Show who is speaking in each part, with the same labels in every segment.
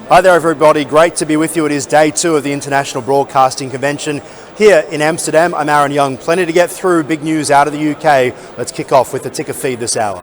Speaker 1: Hi there everybody, great to be with you. It is day 2 of the International Broadcasting Convention here in Amsterdam. I'm Ahron Young, plenty to get through, big news out of the UK. Let's kick off with the ticker feed this hour.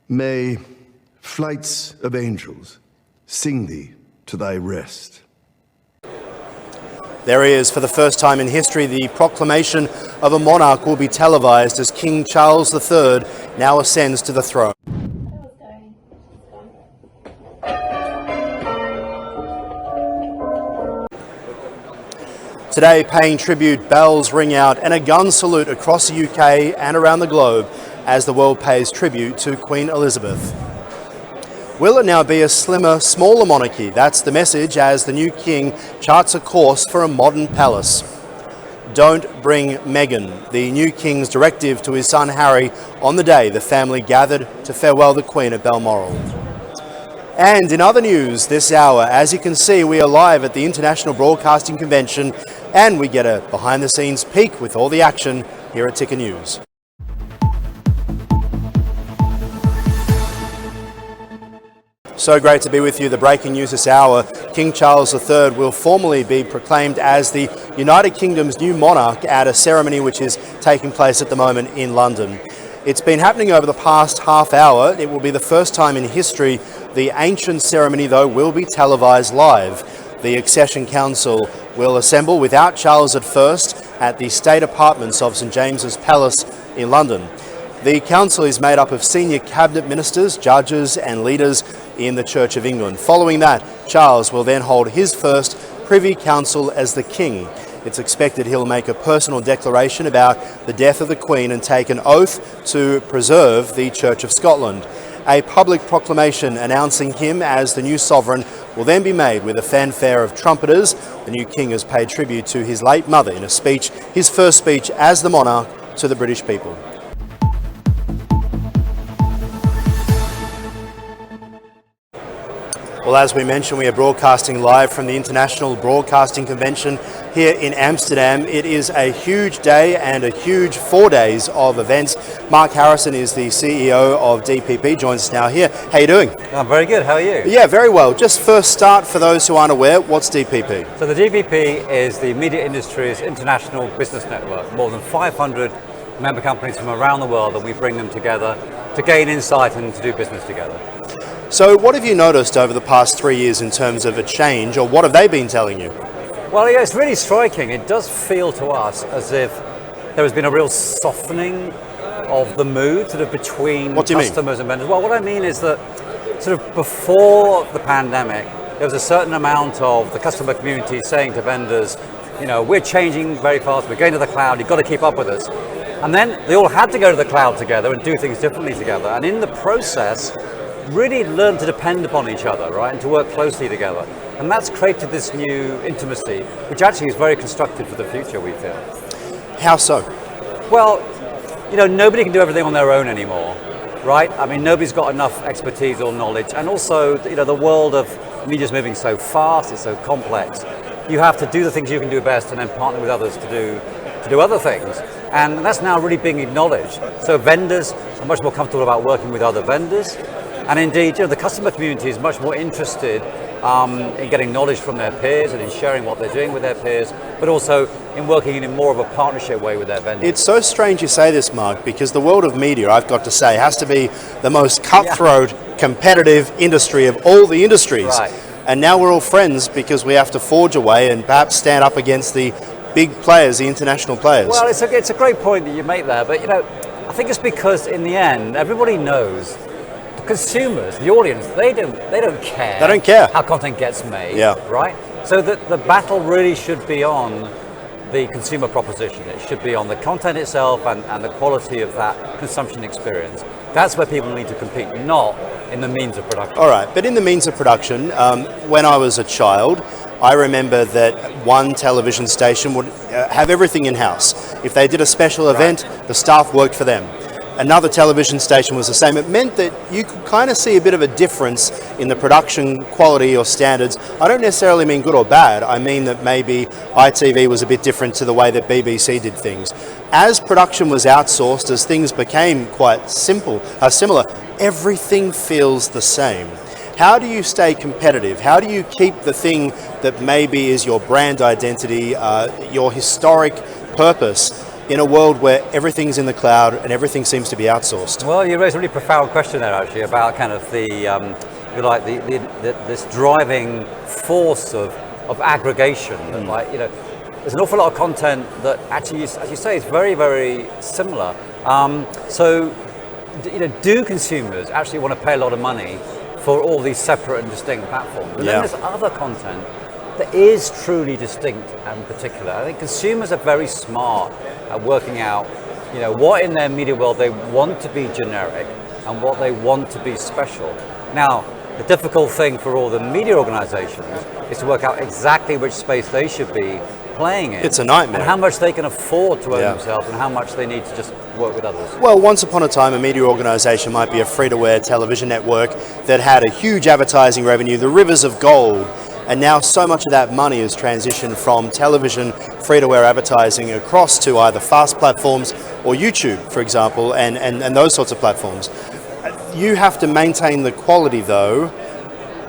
Speaker 2: May flights of angels sing thee to thy rest.
Speaker 1: There he is. For the first time in history, the proclamation of a monarch will be televised as King Charles III now ascends to the throne. Today, paying tribute, bells ring out and a gun salute across the UK and around the globe as the world pays tribute to Queen Elizabeth. Will it now be a slimmer, smaller monarchy? That's the message as the new king charts a course for a modern palace. Don't bring Meghan, the new king's directive to his son Harry on the day the family gathered to farewell the Queen at Balmoral. And in other news this hour, as you can see, we are live at the International Broadcasting Convention and we get a behind-the-scenes peek with all the action here at Ticker News. So great to be with you. The breaking news this hour, King Charles III will formally be proclaimed as the United Kingdom's new monarch at a ceremony which is taking place at the moment in London. It's been happening over the past half hour. It will be the first time in history. The ancient ceremony, though, will be televised live. The Accession Council will assemble without Charles at first at the State Apartments of St James's Palace in London. The council is made up of senior cabinet ministers, judges and leaders in the Church of England. Following that, Charles will then hold his first Privy Council as the King. It's expected he'll make a personal declaration about the death of the Queen and take an oath to preserve the Church of Scotland. A public proclamation announcing him as the new sovereign will then be made with a fanfare of trumpeters. The new king has paid tribute to his late mother in a speech, his first speech as the monarch to the British people. Well, as we mentioned, we are broadcasting live from the International Broadcasting Convention here in Amsterdam. It is a huge day and a huge 4 days of events. Mark Harrison is the CEO of DPP, joins us now here. How are you doing?
Speaker 3: I'm very good, how are you?
Speaker 1: Yeah, very well. Just first start, for those who aren't aware, what's DPP?
Speaker 3: So the DPP is the media industry's international business network. More than 500 member companies from around the world, and we bring them together to gain insight and to do business together.
Speaker 1: So what have you noticed over the past 3 years in terms of a change, or what have they been telling you?
Speaker 3: Well, yeah, it's really striking. It does feel to us as if there has been a real softening of the mood sort of between customers and vendors. Well, what I mean is that sort of before the pandemic, there was a certain amount of the customer community saying to vendors, you know, we're changing very fast, we're going to the cloud, you've got to keep up with us. And then they all had to go to the cloud together and do things differently together. And in the process, really learn to depend upon each other, right, and to work closely together. And that's created this new intimacy, which actually is very constructive for the future, we feel.
Speaker 1: How so?
Speaker 3: Well, you know, nobody can do everything on their own anymore, right? I mean, nobody's got enough expertise or knowledge. And also, you know, the world of media is moving so fast, it's so complex. You have to do the things you can do best and then partner with others to do other things. And that's now really being acknowledged. So vendors are much more comfortable about working with other vendors. And indeed, you know, the customer community is much more interested in getting knowledge from their peers and in sharing what they're doing with their peers, but also in working in more of a partnership way with their vendors.
Speaker 1: It's so strange you say this, Mark, because the world of media, I've got to say, has to be the most cutthroat, competitive industry of all the industries.
Speaker 3: Right.
Speaker 1: And now we're all friends because we have to forge a way and perhaps stand up against the big players, the international players.
Speaker 3: Well, it's a great point that you make there, but you know, I think it's because in the end, everybody knows consumers, the audience, they don't care.
Speaker 1: They don't care
Speaker 3: how content gets made,
Speaker 1: yeah.
Speaker 3: Right? So that the battle really should be on the consumer proposition. It should be on the content itself and the quality of that consumption experience. That's where people need to compete, not in the means of production.
Speaker 1: All right, but in the means of production, when I was a child, I remember that one television station would have everything in-house. If they did a special event, the staff worked for them. another television station was the same. It meant that you could kind of see a bit of a difference in the production quality or standards. I don't necessarily mean good or bad. I mean that maybe ITV was a bit different to the way that BBC did things. As production was outsourced, as things became quite similar, everything feels the same. How do you stay competitive? How do you keep the thing that maybe is your brand identity, your historic purpose, in a world where everything's in the cloud and everything seems to be outsourced?
Speaker 3: Well, you raised a really profound question there, actually, about kind of this driving force of aggregation. And there's an awful lot of content that actually, as you say, is very, very similar. Do consumers actually want to pay a lot of money for all these separate and distinct platforms? And then there's other content that is truly distinct and particular. I think consumers are very smart at working out, what in their media world they want to be generic and what they want to be special. Now, the difficult thing for all the media organizations is to work out exactly which space they should be playing in.
Speaker 1: It's a nightmare.
Speaker 3: And how much they can afford to own themselves and how much they need to just work with others.
Speaker 1: Well, once upon a time, a media organisation might be a free-to-air television network that had a huge advertising revenue, the rivers of gold, and now so much of that money has transitioned from television free-to-air advertising across to either FAST platforms or YouTube, for example, and those sorts of platforms. You have to maintain the quality, though,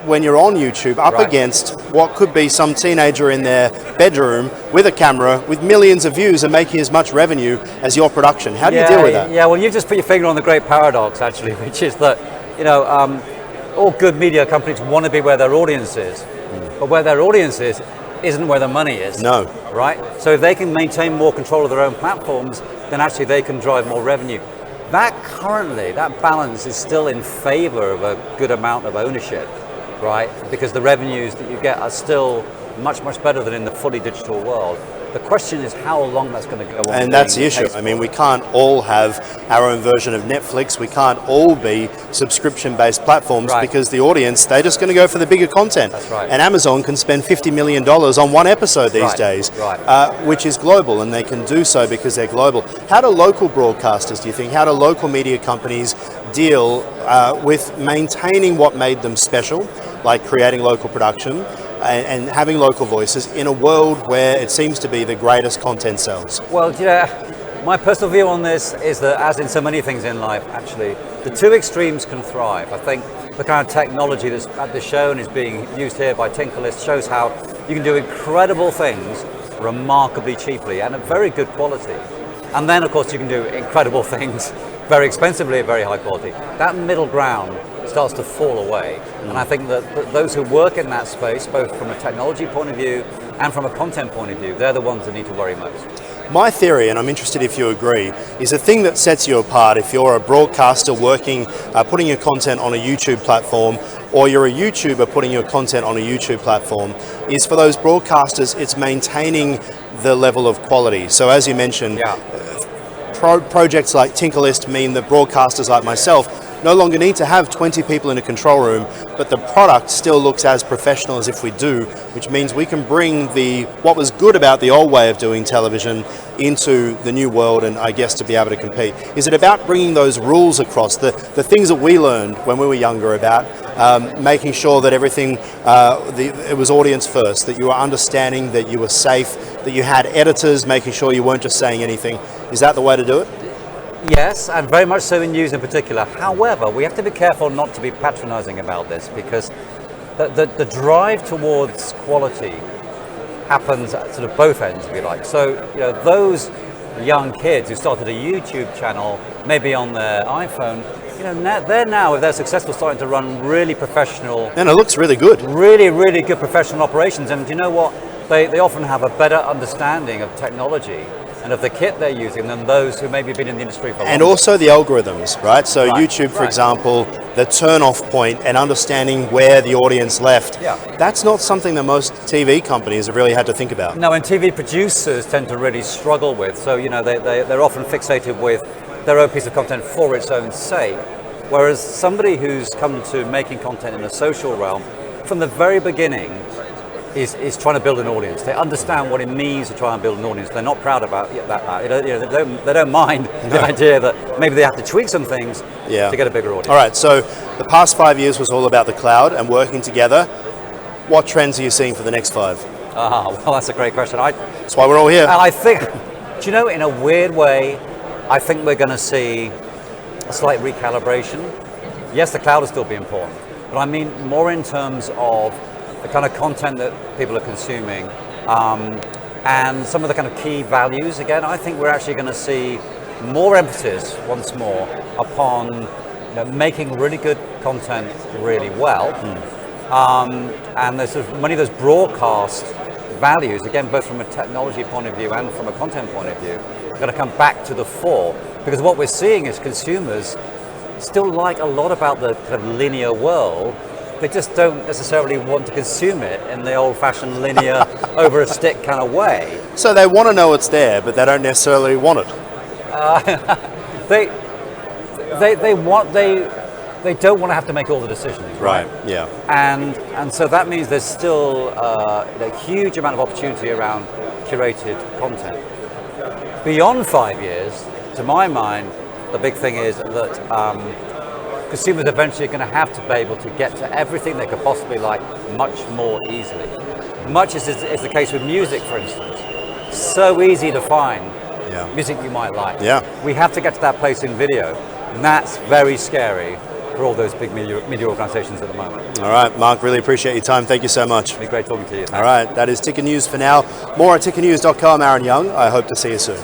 Speaker 1: when you're on YouTube, up against what could be some teenager in their bedroom with a camera with millions of views and making as much revenue as your production. How do you deal with that?
Speaker 3: Yeah, well, you just put your finger on the great paradox, actually, which is that, all good media companies want to be where their audience is, but where their audience is isn't where the money is.
Speaker 1: No.
Speaker 3: Right? So if they can maintain more control of their own platforms, then actually they can drive more revenue. That balance is still in favor of a good amount of ownership, right? Because the revenues that you get are still much, much better than in the fully digital world. The question is how long that's going to go on.
Speaker 1: And that's the issue. I mean, we can't all have our own version of Netflix. We can't all be subscription-based platforms because the audience, they're just going to go for the bigger content.
Speaker 3: That's right.
Speaker 1: And Amazon can spend $50 million on one episode these days, which is global, and they can do so because they're global. How do local broadcasters, do you think, how do local media companies deal with maintaining what made them special, like creating local production, and having local voices in a world where it seems to be the greatest content sells?
Speaker 3: Well, my personal view on this is that, as in so many things in life, actually, the two extremes can thrive. I think the kind of technology that's at the show and is being used here by TinckerList shows how you can do incredible things remarkably cheaply and at very good quality. And then, of course, you can do incredible things very expensively at very high quality. That middle ground starts to fall away. And I think that those who work in that space, both from a technology point of view and from a content point of view, they're the ones that need to worry most.
Speaker 1: My theory, and I'm interested if you agree, is the thing that sets you apart if you're a broadcaster working, putting your content on a YouTube platform, or you're a YouTuber putting your content on a YouTube platform, is for those broadcasters, it's maintaining the level of quality. So as you mentioned, projects like TinckerList mean that broadcasters like myself no longer need to have 20 people in a control room, but the product still looks as professional as if we do, which means we can bring what was good about the old way of doing television into the new world, and I guess to be able to compete. Is it about bringing those rules across, the things that we learned when we were younger about making sure that everything, it was audience first, that you were understanding, that you were safe, that you had editors, making sure you weren't just saying anything? Is that the way to do it?
Speaker 3: Yes, and very much so in news in particular. However, we have to be careful not to be patronizing about this, because the drive towards quality happens at sort of both ends, if you like. So, those young kids who started a YouTube channel, maybe on their iPhone, they're now, if they're successful, starting to run really professional.
Speaker 1: And it looks really good.
Speaker 3: Really, really good professional operations. And do you know what? They often have a better understanding of technology and of the kit they're using than those who maybe have been in the industry for longer.
Speaker 1: And also the algorithms, right? So YouTube, for example, the turn-off point and understanding where the audience left, that's not something that most TV companies have really had to think about.
Speaker 3: No, and TV producers tend to really struggle with. So, they're often fixated with their own piece of content for its own sake. Whereas somebody who's come to making content in a social realm, from the very beginning, is trying to build an audience. They understand what it means to try and build an audience. They're not proud about that. They don't mind the idea that maybe they have to tweak some things to get a bigger audience.
Speaker 1: All right, so the past 5 years was all about the cloud and working together. What trends are you seeing for the next 5?
Speaker 3: Well, that's a great question.
Speaker 1: That's why we're all here.
Speaker 3: And I think, do you know, in a weird way, I think we're going to see a slight recalibration. Yes, the cloud will still be important, but I mean more in terms of the kind of content that people are consuming and some of the kind of key values. Again, I think we're actually going to see more emphasis once more upon making really good content really well. And there's sort of many of those broadcast values, again, both from a technology point of view and from a content point of view, are going to come back to the fore. Because what we're seeing is consumers still like a lot about the kind of linear world. They just don't necessarily want to consume it in the old-fashioned linear, over a stick kind of way.
Speaker 1: So they want to know it's there, but they don't necessarily want it.
Speaker 3: They don't want to have to make all the decisions, right?
Speaker 1: Yeah.
Speaker 3: And so that means there's still a huge amount of opportunity around curated content. Beyond 5 years, to my mind, the big thing is that consumers eventually are going to have to be able to get to everything they could possibly like much more easily. Much as is the case with music, for instance. So easy to find music you might like.
Speaker 1: Yeah.
Speaker 3: We have to get to that place in video, and that's very scary for all those big media organizations at the moment.
Speaker 1: All right, Mark, really appreciate your time. Thank you so much.
Speaker 3: It's been great talking to you.
Speaker 1: All right, that is Ticker News for now. More at tickernews.com. Ahron Young. I hope to see you soon.